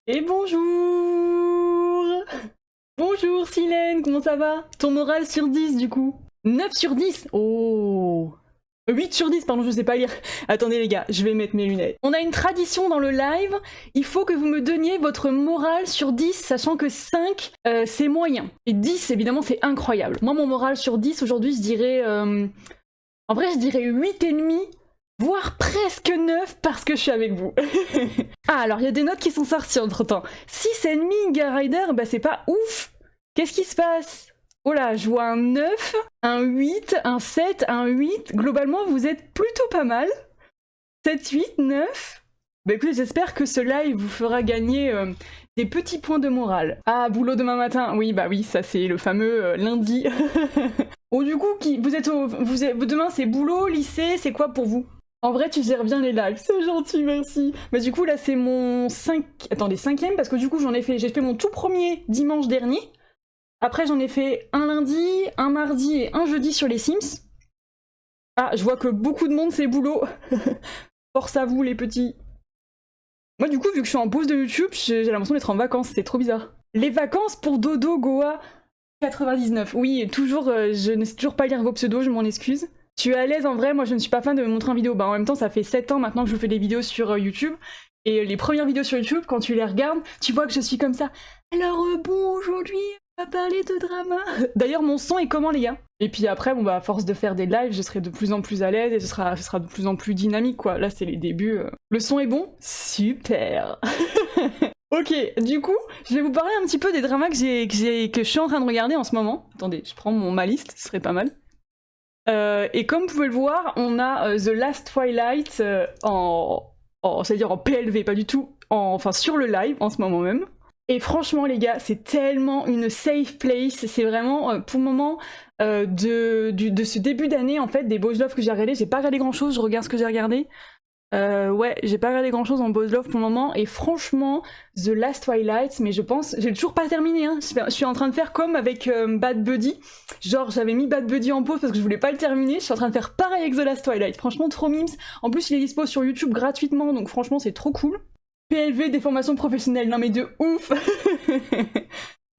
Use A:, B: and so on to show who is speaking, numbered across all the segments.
A: Et bonjour! Bonjour Silène, comment ça va? Ton moral sur 10 du coup? 9 sur 10. Oh! 8 sur 10, pardon, je sais pas lire. Attendez les gars, je vais mettre mes lunettes. On a une tradition dans le live, il faut que vous me donniez votre moral sur 10, sachant que 5, c'est moyen. Et 10, évidemment, c'est incroyable. Moi, mon moral sur 10, aujourd'hui, je dirais... En vrai, je dirais 8,5, voire presque 9, parce que je suis avec vous. Ah, alors, il y a des notes qui sont sorties entre-temps. 6,5, Gare Rider, bah c'est pas ouf. Qu'est-ce qui se passe? Oh là, je vois un 9, un 8, un 7, un 8. Globalement, vous êtes plutôt pas mal. 7, 8, 9. Bah écoutez, j'espère que ce live vous fera gagner des petits points de morale. Ah, boulot demain matin. Oui, bah oui, ça c'est le fameux lundi. Oh, du coup, demain c'est boulot, lycée, c'est quoi pour vous? En vrai, tu gères bien les lives, c'est gentil, merci. Bah du coup, là, c'est mon 5e, parce que du coup, j'ai fait mon tout premier dimanche dernier. Après, j'en ai fait un lundi, un mardi et un jeudi sur les Sims. Ah, je vois que beaucoup de monde, c'est boulot. Force à vous, les petits. Moi, du coup, vu que je suis en pause de YouTube, j'ai l'impression d'être en vacances, c'est trop bizarre. Les vacances pour Dodo Goa 99. Oui, toujours, je ne sais toujours pas lire vos pseudos, je m'en excuse. Tu es à l'aise en vrai, moi je ne suis pas fan de me montrer en vidéo. Bah en même temps, ça fait 7 ans maintenant que je fais des vidéos sur YouTube. Et les premières vidéos sur YouTube, quand tu les regardes, tu vois que je suis comme ça. Alors bon, aujourd'hui, on va parler de drama. D'ailleurs, mon son est comment les gars? Et puis après, bon bah à force de faire des lives, je serai de plus en plus à l'aise et ce sera de plus en plus dynamique quoi. Là, c'est les débuts. Le son est bon? Super. Ok, du coup, je vais vous parler un petit peu des dramas que je suis en train de regarder en ce moment. Attendez, je prends ma liste, ce serait pas mal. Et comme vous pouvez le voir, on a The Last Twilight c'est-à-dire en PLV, pas du tout, enfin sur le live en ce moment même. Et franchement les gars, c'est tellement une safe place, c'est vraiment pour le moment de ce début d'année en fait, des Boys Love que j'ai regardé, j'ai pas regardé grand chose, je regarde ce que j'ai regardé. Ouais, j'ai pas regardé grand chose en Boys Love pour le moment, et franchement, The Last Twilight, mais je pense, j'ai toujours pas terminé, hein. Je suis en train de faire comme avec Bad Buddy, genre j'avais mis Bad Buddy en pause parce que je voulais pas le terminer, je suis en train de faire pareil avec The Last Twilight, franchement trop mimes, en plus il est dispo sur YouTube gratuitement, donc franchement c'est trop cool. PLV des formations professionnelles, non mais de ouf.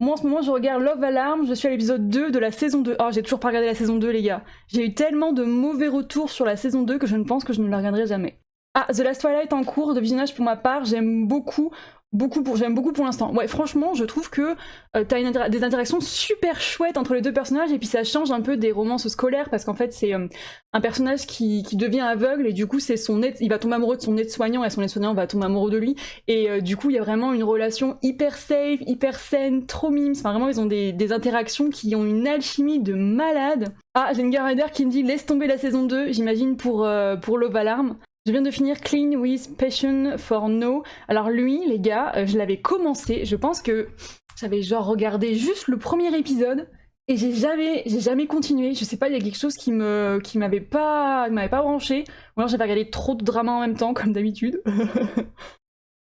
A: Moi en ce moment je regarde Love Alarm, je suis à l'épisode 2 de la saison 2. Oh j'ai toujours pas regardé la saison 2 les gars. J'ai eu tellement de mauvais retours sur la saison 2 que je ne pense que je ne la regarderai jamais. Ah, The Last Twilight en cours de visionnage pour ma part, j'aime beaucoup pour l'instant. Ouais, franchement, je trouve que t'as des interactions super chouettes entre les deux personnages et puis ça change un peu des romances scolaires parce qu'en fait c'est un personnage qui devient aveugle et du coup c'est il va tomber amoureux de son aide-soignant et son aide-soignant va tomber amoureux de lui et du coup il y a vraiment une relation hyper safe, hyper saine, trop mimes. Enfin vraiment ils ont des interactions qui ont une alchimie de malade. Ah, j'ai une Gare Rider qui me dit laisse tomber la saison 2, j'imagine pour Love Alarm. Je viens de finir Clean with Passion for No. Alors lui, les gars, je l'avais commencé, je pense que j'avais genre regardé juste le premier épisode et j'ai jamais continué. Je sais pas, il y a quelque chose qui m'avait pas branché. Ou alors j'avais regardé trop de dramas en même temps, comme d'habitude.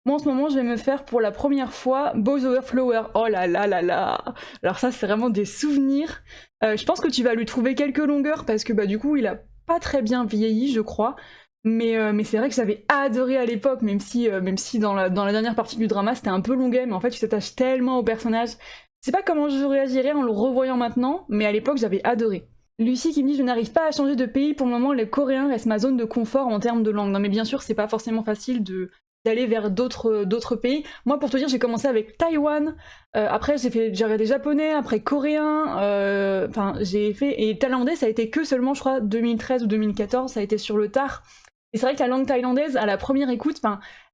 A: Moi en ce moment, je vais me faire pour la première fois Boys Over Flower. Oh là là là là. Alors ça, c'est vraiment des souvenirs. Je pense que tu vas lui trouver quelques longueurs parce que bah du coup, il a pas très bien vieilli, je crois. Mais c'est vrai que j'avais adoré à l'époque, même si dans la dernière partie du drama c'était un peu longuet, mais en fait tu t'attaches tellement au personnage. Je sais pas comment je réagirais en le revoyant maintenant, mais à l'époque j'avais adoré. Lucie qui me dit je n'arrive pas à changer de pays, pour le moment les Coréens restent ma zone de confort en termes de langue. Non mais bien sûr c'est pas forcément facile d'aller vers d'autres pays. Moi pour te dire j'ai commencé avec Taïwan, après j'ai regardé japonais, après coréen, enfin j'ai fait... Et thaïlandais ça a été que seulement je crois 2013 ou 2014, ça a été sur le tard. Et c'est vrai que la langue thaïlandaise, à la première écoute,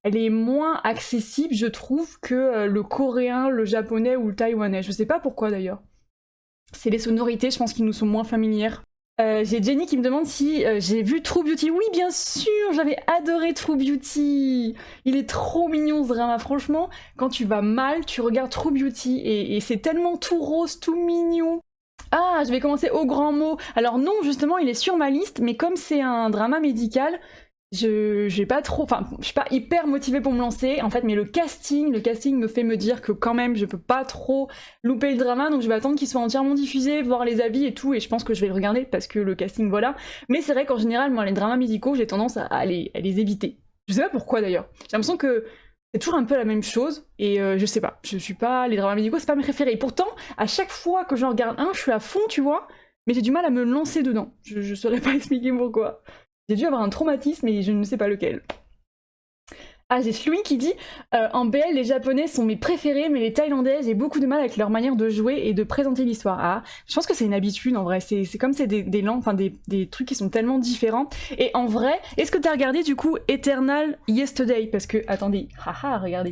A: elle est moins accessible, je trouve, que le coréen, le japonais ou le taïwanais. Je sais pas pourquoi d'ailleurs. C'est les sonorités, je pense, qui nous sont moins familières. J'ai Jenny qui me demande si j'ai vu True Beauty. Oui, bien sûr, j'avais adoré True Beauty. Il est trop mignon ce drama, franchement. Quand tu vas mal, tu regardes True Beauty et c'est tellement tout rose, tout mignon. Ah, je vais commencer au grand mot. Alors non, justement, il est sur ma liste, mais comme c'est un drama médical, j'ai pas trop, enfin, je suis pas hyper motivée pour me lancer, en fait, mais le casting me fait me dire que quand même, je peux pas trop louper le drama, donc je vais attendre qu'il soit entièrement diffusé, voir les avis et tout, et je pense que je vais le regarder parce que le casting, voilà. Mais c'est vrai qu'en général, moi, les dramas médicaux, j'ai tendance à les éviter. Je sais pas pourquoi d'ailleurs. J'ai l'impression que c'est toujours un peu la même chose, et je sais pas, je suis pas... Les dramas médicaux, c'est pas mes préférés. Et pourtant, à chaque fois que j'en regarde un, je suis à fond, tu vois, mais j'ai du mal à me lancer dedans. Je saurais pas expliquer pourquoi. J'ai dû avoir un traumatisme, et je ne sais pas lequel. Ah, j'ai Shlui qui dit en BL, les japonais sont mes préférés, mais les thaïlandais, j'ai beaucoup de mal avec leur manière de jouer et de présenter l'histoire. Ah, je pense que c'est une habitude en vrai, c'est comme c'est des langues, enfin des trucs qui sont tellement différents. Et en vrai, est-ce que t'as regardé du coup Eternal Yesterday? Parce que, attendez, haha, regardez.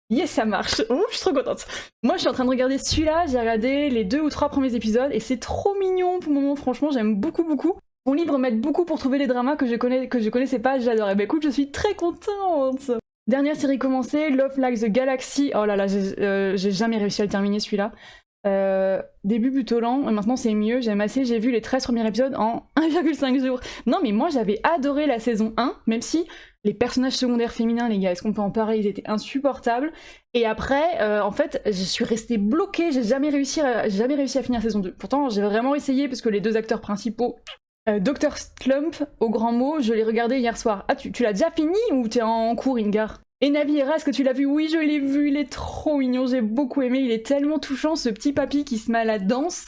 A: Yes, ça marche. Oh, je suis trop contente. Moi, je suis en train de regarder celui-là, j'ai regardé les 2 ou 3 premiers épisodes, et c'est trop mignon pour le moment, franchement, j'aime beaucoup, beaucoup. Mon livre m'aide beaucoup pour trouver les dramas que je connaissais pas, j'adorais. Bah écoute, je suis très contente. Dernière série commencée, Love Like the Galaxy. Oh là là, j'ai jamais réussi à le terminer celui-là. Début plutôt lent, et maintenant c'est mieux, j'aime assez, j'ai vu les 13 premiers épisodes en 1,5 jours. Non mais moi j'avais adoré la saison 1, même si les personnages secondaires féminins, les gars, est-ce qu'on peut en parler, ils étaient insupportables. Et après, en fait, je suis restée bloquée, j'ai jamais réussi à finir la saison 2. Pourtant j'ai vraiment essayé, parce que les 2 acteurs principaux, Dr. Slump, au grand mot, je l'ai regardé hier soir. Ah, tu l'as déjà fini ou t'es en cours, Ingar? Et Naviera, est-ce que tu l'as vu? Oui, je l'ai vu, il est trop mignon, j'ai beaucoup aimé, il est tellement touchant, ce petit papy qui se met à la danse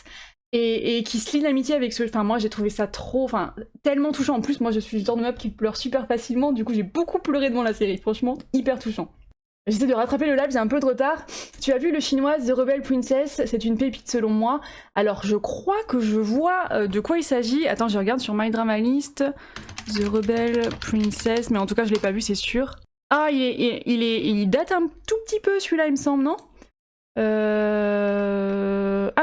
A: et qui se lie d'amitié avec ce... Enfin, moi, j'ai trouvé ça trop... Enfin, tellement touchant. En plus, moi, je suis le genre de meuf qui pleure super facilement, du coup, j'ai beaucoup pleuré devant la série. Franchement, hyper touchant. J'essaie de rattraper le live, j'ai un peu de retard. Tu as vu le chinois The Rebel Princess? C'est une pépite selon moi. Alors je crois que je vois de quoi il s'agit. Attends, je regarde sur My Drama List. The Rebel Princess, mais en tout cas je l'ai pas vu, c'est sûr. Ah, il date un tout petit peu celui-là, il me semble, non? Ah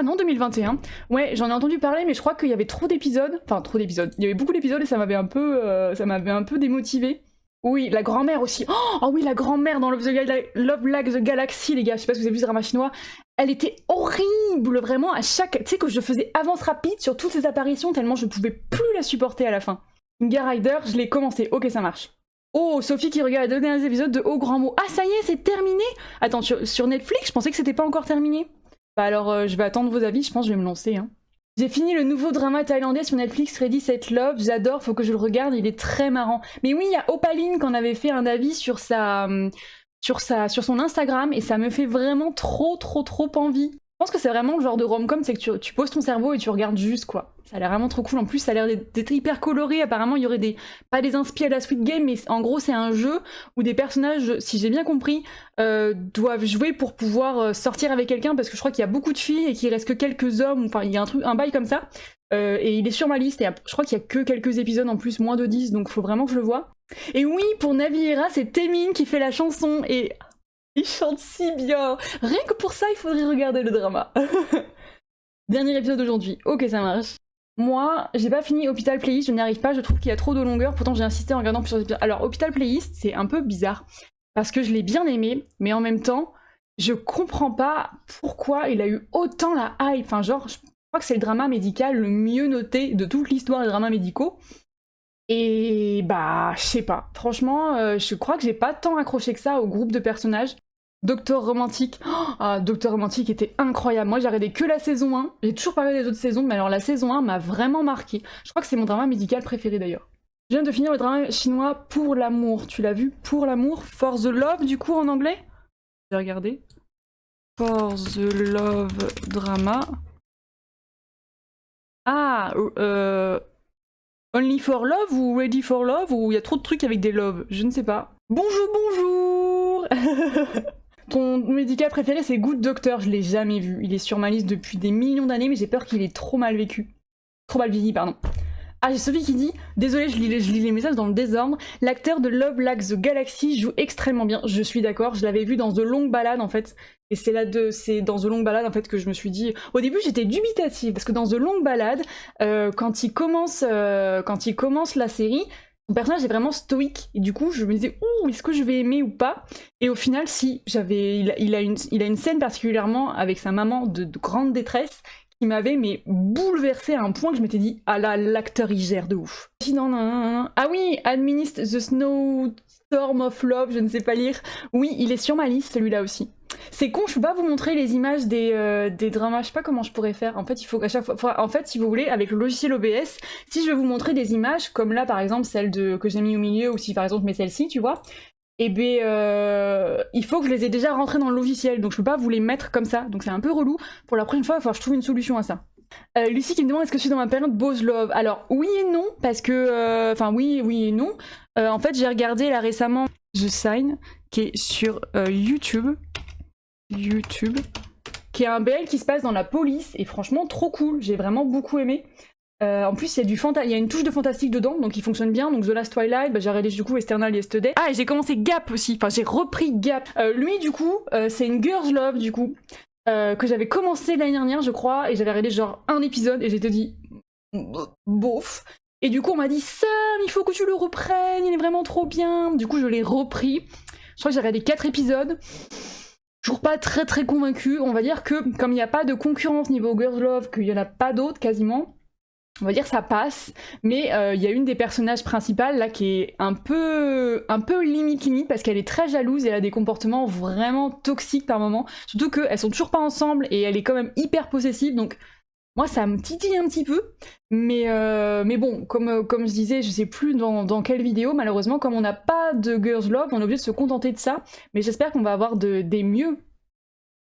A: non, 2021. Ouais, j'en ai entendu parler, mais je crois qu'il y avait trop d'épisodes. Enfin, trop d'épisodes. Il y avait beaucoup d'épisodes et ça m'avait un peu démotivée. Oui, la grand-mère aussi. Oh oui, la grand-mère dans Love Like the Galaxy, les gars. Je sais pas si vous avez vu ce drama chinois. Elle était horrible, vraiment. À chaque... Tu sais que je faisais avance rapide sur toutes ces apparitions tellement je pouvais plus la supporter à la fin. Inga Rider, je l'ai commencé. Ok, ça marche. Oh, Sophie qui regarde les 2 derniers épisodes de Au Grand Mot. Ah, ça y est, c'est terminé. Attends, sur Netflix, je pensais que c'était pas encore terminé. Bah alors, je vais attendre vos avis. Je pense que je vais me lancer, hein. J'ai fini le nouveau drama thaïlandais sur Netflix, Ready Set Love, j'adore, faut que je le regarde, il est très marrant. Mais oui, il y a Opaline qui en avait fait un avis sur son Instagram, et ça me fait vraiment trop envie. Je pense que c'est vraiment le genre de rom-com, c'est que tu poses ton cerveau et tu regardes juste, quoi. Ça a l'air vraiment trop cool, en plus ça a l'air d'être hyper coloré, apparemment il y aurait pas des inspi à la Squid Game, mais en gros c'est un jeu où des personnages, si j'ai bien compris, doivent jouer pour pouvoir sortir avec quelqu'un, parce que je crois qu'il y a beaucoup de filles et qu'il reste que quelques hommes, enfin il y a un bail comme ça, et il est sur ma liste, et je crois qu'il y a que quelques épisodes en plus, moins de 10, donc faut vraiment que je le voie. Et oui, pour Naviera, c'est Temin qui fait la chanson, et il chante si bien. Rien que pour ça, il faudrait regarder le drama. Dernier épisode d'aujourd'hui. Ok, ça marche. Moi, j'ai pas fini Hospital Playlist, je n'y arrive pas, je trouve qu'il y a trop de longueur, pourtant j'ai insisté en regardant plusieurs épisodes. Alors, Hospital Playlist, c'est un peu bizarre, parce que je l'ai bien aimé, mais en même temps, je comprends pas pourquoi il a eu autant la hype. Enfin, genre, je crois que c'est le drama médical le mieux noté de toute l'histoire des dramas médicaux. Et bah, je sais pas. Franchement, je crois que j'ai pas tant accroché que ça au groupe de personnages. Docteur Romantique. Ah, Docteur Romantique était incroyable. Moi, j'ai regardé que la saison 1. J'ai toujours pas regardé les autres saisons, mais alors la saison 1 m'a vraiment marqué. Je crois que c'est mon drama médical préféré d'ailleurs. Je viens de finir le drama chinois Pour l'amour. Tu l'as vu? Pour l'amour? For the Love, du coup, en anglais? J'ai regardé. For the Love drama. Ah, Only for Love ou Ready for Love, ou il y a trop de trucs avec des love, je ne sais pas. Bonjour, bonjour. Ton médical préféré, c'est Good Doctor, je l'ai jamais vu. Il est sur ma liste depuis des millions d'années, mais j'ai peur qu'il ait trop mal vécu. Trop mal vieilli, pardon. Ah, j'ai Sophie qui dit, désolé, je lis les messages dans le désordre, l'acteur de Love Like the Galaxy joue extrêmement bien, je suis d'accord, je l'avais vu dans The Long Ballad en fait, et c'est dans The Long Ballad en fait que je me suis dit, au début j'étais dubitative, parce que dans The Long Ballad, quand il commence la série, son personnage est vraiment stoïque, et du coup je me disais, ouh, est-ce que je vais aimer ou pas? Et au final, si, il a une scène particulièrement avec sa maman de grande détresse, qui m'avait bouleversé à un point que je m'étais dit, ah là, l'acteur il gère de ouf. Ah oui, Administ the Snowstorm of Love, je ne sais pas lire. Oui, il est sur ma liste celui-là aussi. C'est con, je peux pas vous montrer les images des dramas, je sais pas comment je pourrais faire. En fait, il faut à chaque fois, en fait, si vous voulez, avec le logiciel OBS, si je vais vous montrer des images, comme là par exemple celle que j'ai mis au milieu, ou si par exemple je mets celle-ci, tu vois, et ben il faut que je les ai déjà rentrés dans le logiciel, donc je peux pas vous les mettre comme ça, donc c'est un peu relou. Pour la prochaine fois, il va falloir que je trouve une solution à ça. Lucie qui me demande est-ce que je suis dans ma période Boz Love. Alors oui et non, parce que... Enfin oui et non. En fait j'ai regardé là récemment The Sign, qui est sur YouTube, qui est un BL qui se passe dans la police, et franchement trop cool, j'ai vraiment beaucoup aimé. En plus il y a une touche de fantastique dedans, donc il fonctionne bien. Donc The Last Twilight, bah, j'ai regardé du coup Eternal Yesterday. Ah, et j'ai commencé Gap aussi, enfin j'ai repris Gap. Lui du coup, c'est une Girls Love du coup, que j'avais commencé l'année dernière je crois, et j'avais regardé genre un épisode, et j'étais dit bof. Et du coup on m'a dit Sam, il faut que tu le reprennes, il est vraiment trop bien. Du coup je l'ai repris, je crois que j'ai regardé 4 épisodes. Toujours pas très convaincue. On va dire que comme il n'y a pas de concurrence niveau Girls Love, qu'il n'y en a pas d'autres quasiment, on va dire que ça passe, mais il y a une des personnages principales là qui est un peu limite parce qu'elle est très jalouse et elle a des comportements vraiment toxiques par moments. Surtout qu'elles sont toujours pas ensemble et elle est quand même hyper possessive, donc moi ça me titille un petit peu. Mais bon, comme je disais, je sais plus dans quelle vidéo, malheureusement, comme on n'a pas de Girls Love, on est obligé de se contenter de ça. Mais j'espère qu'on va avoir des mieux.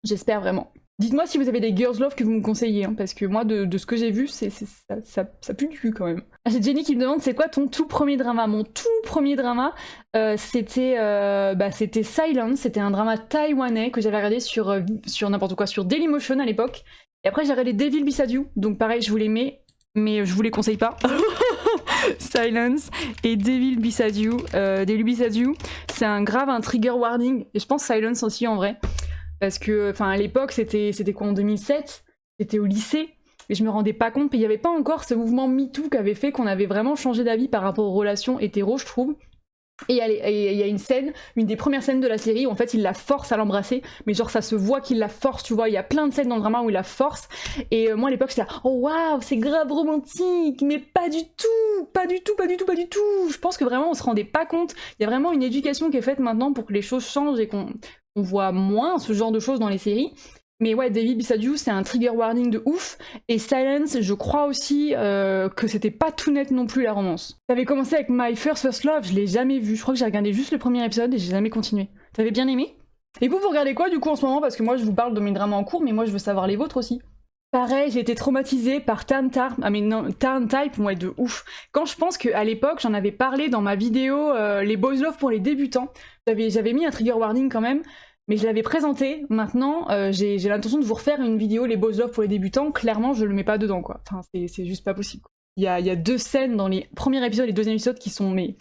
A: J'espère vraiment. Dites-moi si vous avez des Girls Love que vous me conseillez, hein, parce que moi, de ce que j'ai vu, ça pue du cul quand même. J'ai Jenny qui me demande c'est quoi ton tout premier drama. Mon tout premier drama, c'était Silence, c'était un drama taïwanais que j'avais regardé sur n'importe quoi, sur Dailymotion à l'époque. Et après j'ai regardé Devil Beside You, donc pareil, je vous les mets, mais je vous les conseille pas. Silence et Devil Beside You. Devil Beside You, c'est un trigger warning, et je pense Silence aussi en vrai. Parce que, enfin, à l'époque, c'était quoi en 2007 ? J'étais au lycée, et je me rendais pas compte, et il n'y avait pas encore ce mouvement MeToo qui avait fait qu'on avait vraiment changé d'avis par rapport aux relations hétéro, je trouve. Et il y a une scène, une des premières scènes de la série où en fait il la force à l'embrasser, mais genre ça se voit qu'il la force, tu vois, il y a plein de scènes dans le drama où il la force, et moi à l'époque j'étais là, oh waouh, c'est grave romantique, mais pas du tout. Je pense que vraiment on se rendait pas compte, il y a vraiment une éducation qui est faite maintenant pour que les choses changent et qu'on voit moins ce genre de choses dans les séries. Mais ouais, Devil Beside You, c'est un trigger warning de ouf. Et Silence, je crois aussi que c'était pas tout net non plus la romance. T'avais commencé avec My First Love, je l'ai jamais vu. Je crois que j'ai regardé juste le premier épisode et j'ai jamais continué. T'avais bien aimé ? Et vous regardez quoi du coup en ce moment ? Parce que moi je vous parle de mes dramas en cours, mais moi je veux savoir les vôtres aussi. Pareil, j'ai été traumatisée par Turn Type, ouais, de ouf. Quand je pense qu'à l'époque, j'en avais parlé dans ma vidéo les boys love pour les débutants. J'avais mis un trigger warning quand même. Mais je l'avais présenté, maintenant j'ai l'intention de vous refaire une vidéo les boys love pour les débutants, clairement je le mets pas dedans quoi, enfin c'est juste pas possible. Il y a 2 scènes dans les premiers épisodes et les deuxièmes épisodes qui sont mais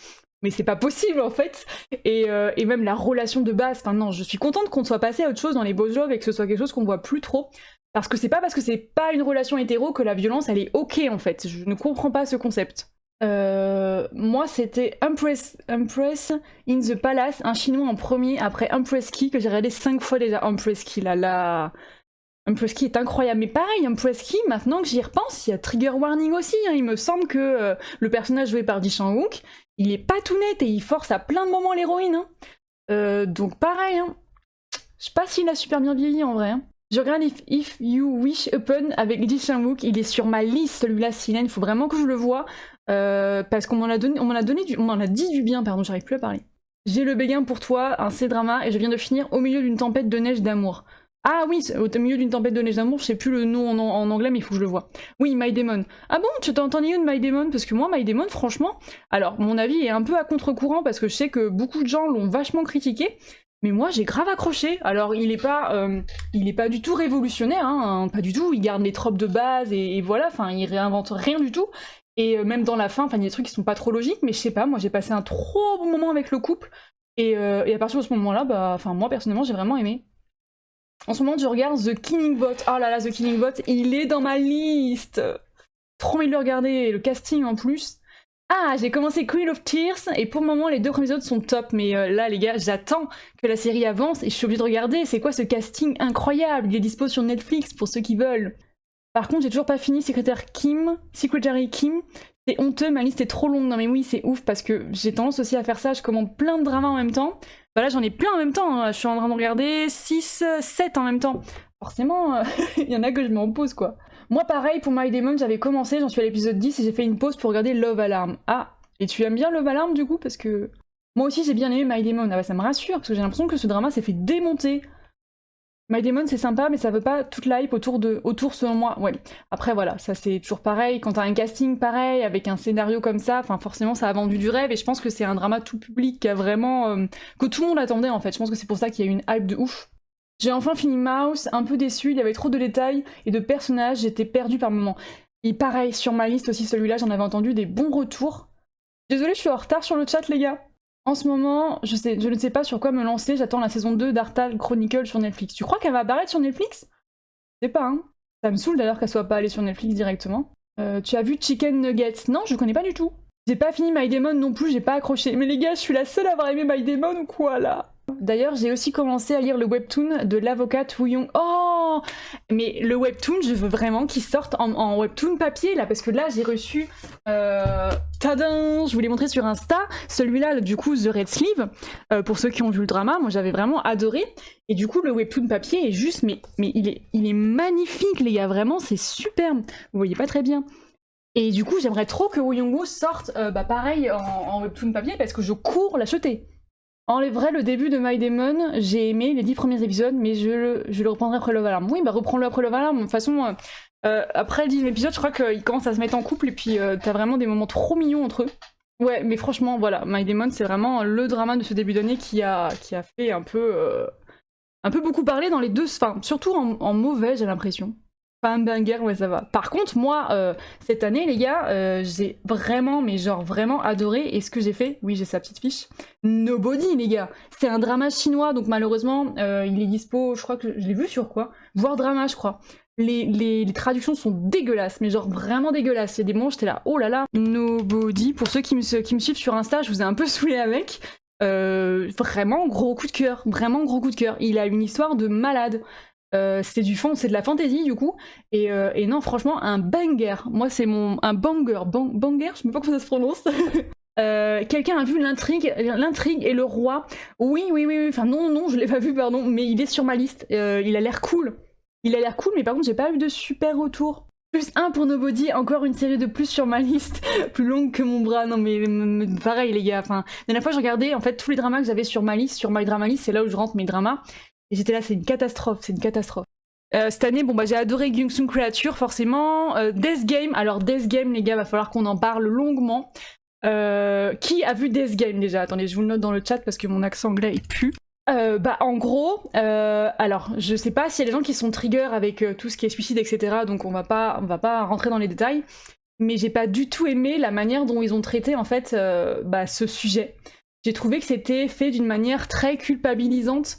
A: c'est pas possible en fait, et même la relation de base, enfin non, je suis contente qu'on soit passé à autre chose dans les boys love et que ce soit quelque chose qu'on voit plus trop, parce que c'est pas parce que c'est pas une relation hétéro que la violence elle est ok en fait, je ne comprends pas ce concept. Moi c'était Empress in the Palace, un chinois en premier, après Empress Key que j'ai regardé 5 fois déjà. Empress Key là, Empress Key est incroyable, mais pareil Empress Key, maintenant que j'y repense, il y a trigger warning aussi, hein. Il me semble que le personnage joué par Ji Chang-wook, il est pas tout net et il force à plein de moments l'héroïne, hein. Donc pareil, hein. Je sais pas s'il a super bien vieilli en vrai, hein. Je regarde If You Wish Upon avec Ji Chang-wook, il est sur ma liste celui-là, Silène, il faut vraiment que je le voie. Parce qu'on m'en a dit du bien, pardon, j'arrive plus à parler. J'ai le béguin pour toi, un C-drama, et je viens de finir Au milieu d'une tempête de neige d'amour. Ah oui, au milieu d'une tempête de neige d'amour, je sais plus le nom en anglais, mais il faut que je le voie. Oui, My Demon. Ah bon, tu t'as entendu une My Demon ? Parce que moi, My Demon, franchement, alors mon avis est un peu à contre-courant, parce que je sais que beaucoup de gens l'ont vachement critiqué, mais moi j'ai grave accroché. Alors il est pas du tout révolutionnaire, hein, pas du tout, il garde les tropes de base, et voilà, enfin il réinvente rien du tout. Et même dans la fin, il y a des trucs qui sont pas trop logiques, mais je sais pas, moi j'ai passé un trop bon moment avec le couple, et à partir de ce moment-là, moi personnellement j'ai vraiment aimé. En ce moment je regarde The Killing Bot, oh là là, The Killing Bot, il est dans ma liste. Trop envie de le regarder, le casting en plus. Ah, j'ai commencé Queen of Tears, et pour le moment les 2 premiers épisodes sont top, mais là les gars, j'attends que la série avance, et je suis obligée de regarder, c'est quoi ce casting incroyable, il est dispo sur Netflix pour ceux qui veulent. Par contre, j'ai toujours pas fini Secretary Kim. C'est honteux, ma liste est trop longue. Non mais oui, c'est ouf parce que j'ai tendance aussi à faire ça, je commande plein de dramas en même temps. Bah là, j'en ai plein en même temps, hein. Je suis en train de regarder 6, 7 en même temps. Forcément, il y en a que je m'en pose quoi. Moi pareil, pour My Demon, j'avais commencé, j'en suis à l'épisode 10 et j'ai fait une pause pour regarder Love Alarm. Ah, et tu aimes bien Love Alarm du coup ? Parce que Moi aussi j'ai bien aimé My Demon, ah bah ça me rassure, parce que j'ai l'impression que ce drama s'est fait démonter. My Demon c'est sympa, mais ça veut pas toute l'hype autour selon moi. Ouais. Après voilà, ça c'est toujours pareil, quand t'as un casting pareil, avec un scénario comme ça, enfin forcément ça a vendu du rêve, et je pense que c'est un drama tout public qui a vraiment... que tout le monde attendait en fait, je pense que c'est pour ça qu'il y a eu une hype de ouf. J'ai enfin fini Mouse, un peu déçu, il y avait trop de détails et de personnages, j'étais perdue par moments. Et pareil, sur ma liste aussi celui-là, j'en avais entendu des bons retours. Désolée, je suis en retard sur le chat les gars. En ce moment, je ne sais pas sur quoi me lancer, j'attends la saison 2 d'Artal Chronicle sur Netflix. Tu crois qu'elle va apparaître sur Netflix? Je sais pas, hein. Ça me saoule d'ailleurs qu'elle soit pas allée sur Netflix directement. Tu as vu Chicken Nuggets? Non, je connais pas du tout. J'ai pas fini My Demon non plus, j'ai pas accroché. Mais les gars, je suis la seule à avoir aimé My Demon ou quoi là? D'ailleurs, j'ai aussi commencé à lire le webtoon de l'avocate Woo Young. Oh! Mais le webtoon, je veux vraiment qu'il sorte en webtoon papier là, parce que là j'ai reçu... Tadam! Je vous l'ai montré sur Insta. Celui-là, du coup, The Red Sleeve. Pour ceux qui ont vu le drama, moi j'avais vraiment adoré. Et du coup, le webtoon papier est juste... Mais il est magnifique, les gars, vraiment, c'est superbe. Vous voyez pas très bien. Et du coup, j'aimerais trop que Woo Young-woo sorte pareil en webtoon papier, parce que je cours l'acheter. En vrai, le début de My Demon, j'ai aimé les 10 premiers épisodes, mais je le reprendrai après Love Alarm. Oui, bah reprends-le après Love Alarm. De toute façon, après le 10e épisode, je crois qu'ils commencent à se mettre en couple, et puis t'as vraiment des moments trop mignons entre eux. Ouais, mais franchement, voilà, My Demon, c'est vraiment le drama de ce début d'année qui a fait un peu beaucoup parler dans les deux... Enfin, surtout en mauvais, j'ai l'impression. Pas un banger, ouais ça va. Par contre, moi, cette année, les gars, j'ai vraiment, mais genre vraiment adoré. Et ce que j'ai fait, oui j'ai sa petite fiche, Nobody, les gars. C'est un drama chinois, donc malheureusement, il est dispo, je crois que je l'ai vu sur quoi? Voir drama, je crois. Les traductions sont dégueulasses, mais genre vraiment dégueulasses. Il y a des moments, j'étais là, oh là là. Nobody, pour ceux qui me suivent sur Insta, je vous ai un peu saoulé avec. Vraiment gros coup de cœur, vraiment gros coup de cœur. Il a une histoire de malade. C'est de la fantasy du coup, et non franchement un banger, moi c'est un banger, banger, je sais pas comment ça se prononce. Quelqu'un a vu l'intrigue et le roi? Oui, enfin non, je l'ai pas vu, pardon, mais il est sur ma liste, il a l'air cool. Mais par contre j'ai pas eu de super retour. Plus 1 pour Nobody, encore une série de plus sur ma liste, plus longue que mon bras, non mais pareil les gars, enfin, la dernière fois je regardais en fait tous les dramas que j'avais sur ma liste, sur My Drama List, c'est là où je rentre mes dramas. Et j'étais là, c'est une catastrophe, cette année, bon bah j'ai adoré Gyungsung Creature, forcément. Death Game, alors Death Game, les gars, va falloir qu'on en parle longuement. Qui a vu Death Game déjà? Attendez, je vous le note dans le chat parce que mon accent anglais est pu. En gros, alors je sais pas s'il y a des gens qui sont trigger avec tout ce qui est suicide, etc. Donc on va pas rentrer dans les détails. Mais j'ai pas du tout aimé la manière dont ils ont traité en fait ce sujet. J'ai trouvé que c'était fait d'une manière très culpabilisante.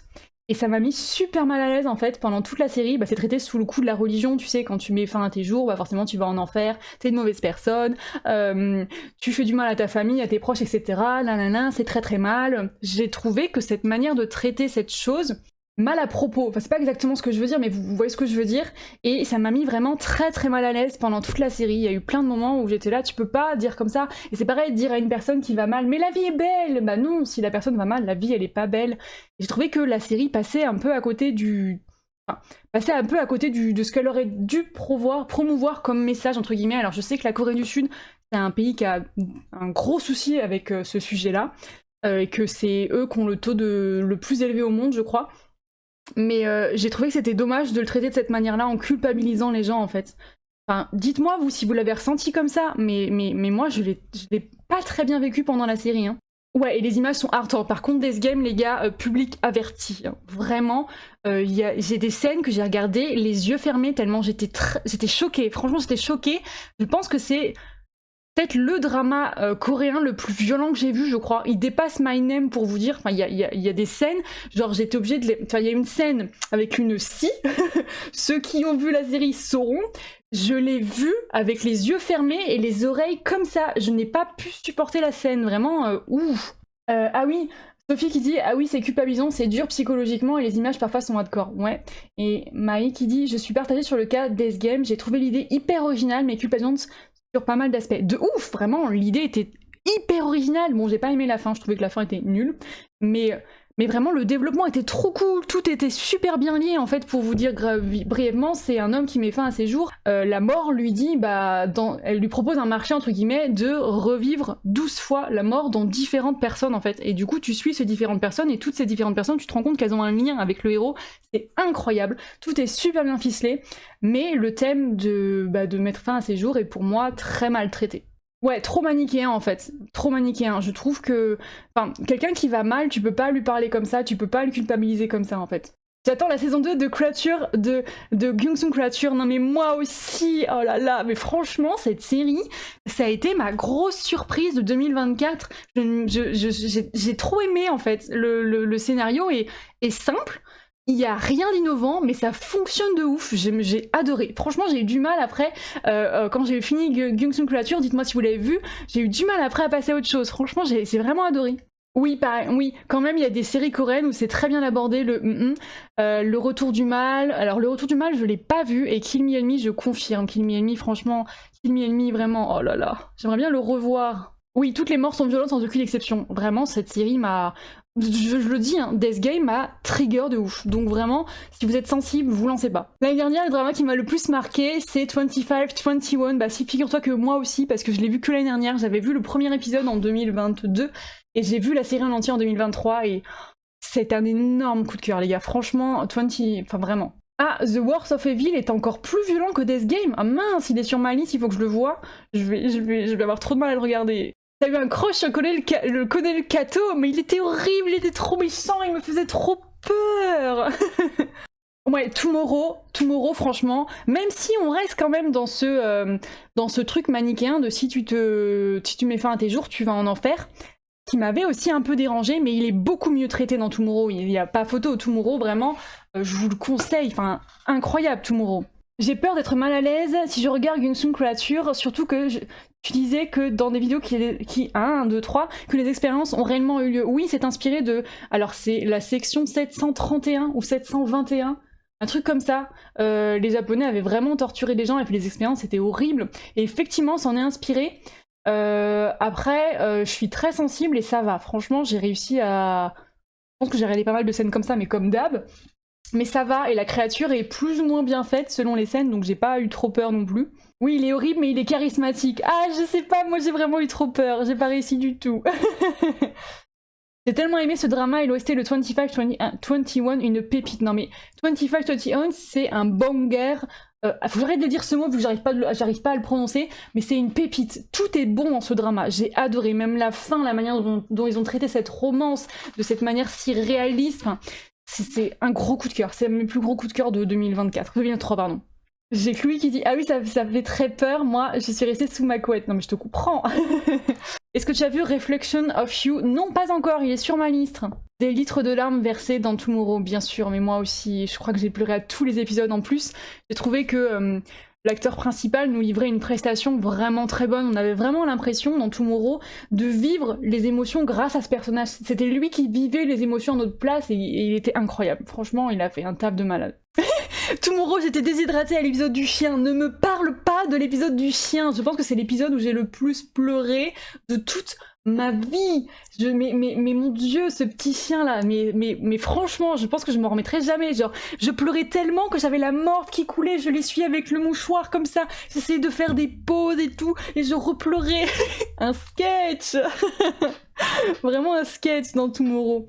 A: Et ça m'a mis super mal à l'aise en fait pendant toute la série. C'est traité sous le coup de la religion, tu sais, quand tu mets fin à tes jours, forcément tu vas en enfer, t'es une mauvaise personne, tu fais du mal à ta famille, à tes proches, etc. Nanana, c'est très très mal. J'ai trouvé que cette manière de traiter cette chose, mal à propos, c'est pas exactement ce que je veux dire, mais vous voyez ce que je veux dire, et ça m'a mis vraiment très très mal à l'aise pendant toute la série. Il y a eu plein de moments où j'étais là, tu peux pas dire comme ça, et c'est pareil de dire à une personne qui va mal, mais la vie est belle! Bah non, si la personne va mal, la vie elle est pas belle. J'ai trouvé que la série passait un peu à côté de ce qu'elle aurait dû promouvoir comme message, entre guillemets. Alors je sais que la Corée du Sud, c'est un pays qui a un gros souci avec ce sujet-là, et que c'est eux qui ont le taux le plus élevé au monde, je crois. Mais j'ai trouvé que c'était dommage de le traiter de cette manière-là, en culpabilisant les gens, en fait. Enfin, dites-moi, vous, si vous l'avez ressenti comme ça, mais moi, je l'ai pas très bien vécu pendant la série, hein. Ouais, et les images sont hardcore. Par contre, Death Game, les gars, public averti, hein. Vraiment, j'ai des scènes que j'ai regardées les yeux fermés, tellement j'étais choquée. Franchement, j'étais choquée. Je pense que c'est peut-être le drama coréen le plus violent que j'ai vu, je crois. Il dépasse My Name, pour vous dire. Enfin, il y a des scènes, genre j'étais obligée de les... Enfin, il y a une scène avec une scie. Ceux qui ont vu la série sauront. Je l'ai vue avec les yeux fermés et les oreilles comme ça. Je n'ai pas pu supporter la scène, vraiment. Ouf. Ah oui, Sophie qui dit « Ah oui, c'est culpabilisant, c'est dur psychologiquement et les images parfois sont hardcore. » Ouais. Et Maï qui dit « Je suis partagée sur le cas Death Game. J'ai trouvé l'idée hyper originale mais culpabilisante sur pas mal d'aspects. » De ouf, vraiment, l'idée était hyper originale. Bon, j'ai pas aimé la fin, je trouvais que la fin était nulle. Mais Mais vraiment, le développement était trop cool, tout était super bien lié. En fait, pour vous dire brièvement, c'est un homme qui met fin à ses jours. La mort lui dit, elle lui propose un marché, entre guillemets, de revivre 12 fois la mort dans différentes personnes, en fait. Et du coup, tu suis ces différentes personnes, et toutes ces différentes personnes, tu te rends compte qu'elles ont un lien avec le héros. C'est incroyable, tout est super bien ficelé, mais le thème de mettre fin à ses jours est pour moi très mal traité. Ouais, trop manichéen en fait, trop manichéen. Je trouve que, quelqu'un qui va mal, tu peux pas lui parler comme ça, tu peux pas le culpabiliser comme ça en fait. J'attends la saison 2 de Creature, de Gyung-sung Creature, non mais moi aussi, oh là là, mais franchement, cette série, ça a été ma grosse surprise de 2024. J'ai trop aimé en fait, le scénario est simple. Il n'y a rien d'innovant, mais ça fonctionne de ouf, j'ai adoré. Franchement, j'ai eu du mal après, quand j'ai fini Gyung-sung Creature, dites-moi si vous l'avez vu, j'ai eu du mal après à passer à autre chose. Franchement, j'ai vraiment adoré. Oui, pareil, oui, quand même, il y a des séries coréennes où c'est très bien abordé, le Retour du Mal. Alors, le Retour du Mal, je l'ai pas vu, et Kill Me Enemy, je confirme. Kill Me Enemy, franchement, Kill Me Enemy, vraiment, oh là là, j'aimerais bien le revoir. Oui, toutes les morts sont violentes sans aucune exception. Vraiment, cette série m'a... Je le dis, hein, Death Game m'a trigger de ouf. Donc vraiment, si vous êtes sensible, vous lancez pas. L'année dernière, le drama qui m'a le plus marqué, c'est 25-21. Bah si, figure-toi que moi aussi, parce que je l'ai vu que l'année dernière, j'avais vu le premier épisode en 2022, et j'ai vu la série en entier en 2023, et c'est un énorme coup de cœur, les gars. Franchement, enfin vraiment. Ah, The Wars of Evil est encore plus violent que Death Game. Ah mince, il est sur ma liste, il faut que je le voie. Je vais avoir trop de mal à le regarder. T'as eu un crush sur le Colonel Kato, mais il était horrible, il était trop méchant, il me faisait trop peur. Ouais, Tomorrow, franchement, même si on reste quand même dans ce truc manichéen de si tu mets fin à tes jours, tu vas en enfer, qui m'avait aussi un peu dérangé, mais il est beaucoup mieux traité dans Tomorrow. Il n'y a pas photo. Tomorrow, vraiment, je vous le conseille, enfin, incroyable Tomorrow. J'ai peur d'être mal à l'aise si je regarde Gyung-sung Creature, surtout que tu disais que dans des vidéos qui 1, 2, 3, que les expériences ont réellement eu lieu. Oui, c'est inspiré de... Alors c'est la section 731 ou 721, un truc comme ça. Les Japonais avaient vraiment torturé des gens et fait des expériences, c'était horrible. Et effectivement, c'en est inspiré. Après, je suis très sensible et ça va. Franchement, j'ai réussi à... Je pense que j'ai regardé pas mal de scènes comme ça, mais comme d'hab. Mais ça va, et la créature est plus ou moins bien faite selon les scènes, donc j'ai pas eu trop peur non plus. Oui, il est horrible, mais il est charismatique. Ah, je sais pas, moi j'ai vraiment eu trop peur, j'ai pas réussi du tout. J'ai tellement aimé ce drama et l'OST, le 25-21, une pépite. Non mais 25-21, c'est un banger. Faut que j'arrête de dire ce mot vu que j'arrive pas à le prononcer, mais c'est une pépite. Tout est bon dans ce drama. J'ai adoré, même la fin, la manière dont ils ont traité cette romance, de cette manière si réaliste. Enfin, c'est un gros coup de cœur. C'est le plus gros coup de cœur de 2023, pardon. J'ai Chloé qui dit « Ah oui, ça fait très peur, moi, je suis restée sous ma couette. » Non mais je te comprends. Est-ce que tu as vu Reflection of You? Non, pas encore, il est sur ma liste. Des litres de larmes versées dans Tomorrow, bien sûr, mais moi aussi, je crois que j'ai pleuré à tous les épisodes en plus. J'ai trouvé que l'acteur principal nous livrait une prestation vraiment très bonne. On avait vraiment l'impression, dans Tomorrow, de vivre les émotions grâce à ce personnage. C'était lui qui vivait les émotions à notre place et il était incroyable. Franchement, il a fait un taf de malade. Tomorrow, j'étais déshydratée à l'épisode du chien. Ne me parle pas de l'épisode du chien. Je pense que c'est l'épisode où j'ai le plus pleuré de toute ma vie. Mais mon Dieu, ce petit chien là. Mais franchement, je pense que je m'en remettrai jamais. Genre, je pleurais tellement que j'avais la morve qui coulait. Je l'essuyais avec le mouchoir comme ça. J'essayais de faire des pauses et tout. Et je repleurais. Un sketch. Vraiment un sketch dans Tomorrow.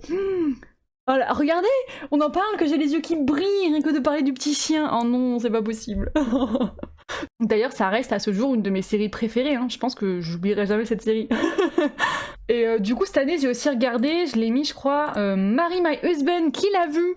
A: Voilà, regardez, on en parle que j'ai les yeux qui brillent, rien que de parler du petit chien. Oh non, c'est pas possible. D'ailleurs, ça reste à ce jour une de mes séries préférées, hein. Je pense que j'oublierai jamais cette série. Et du coup, cette année, j'ai aussi regardé, je l'ai mis, je crois, Marry My Husband, qui l'a vu?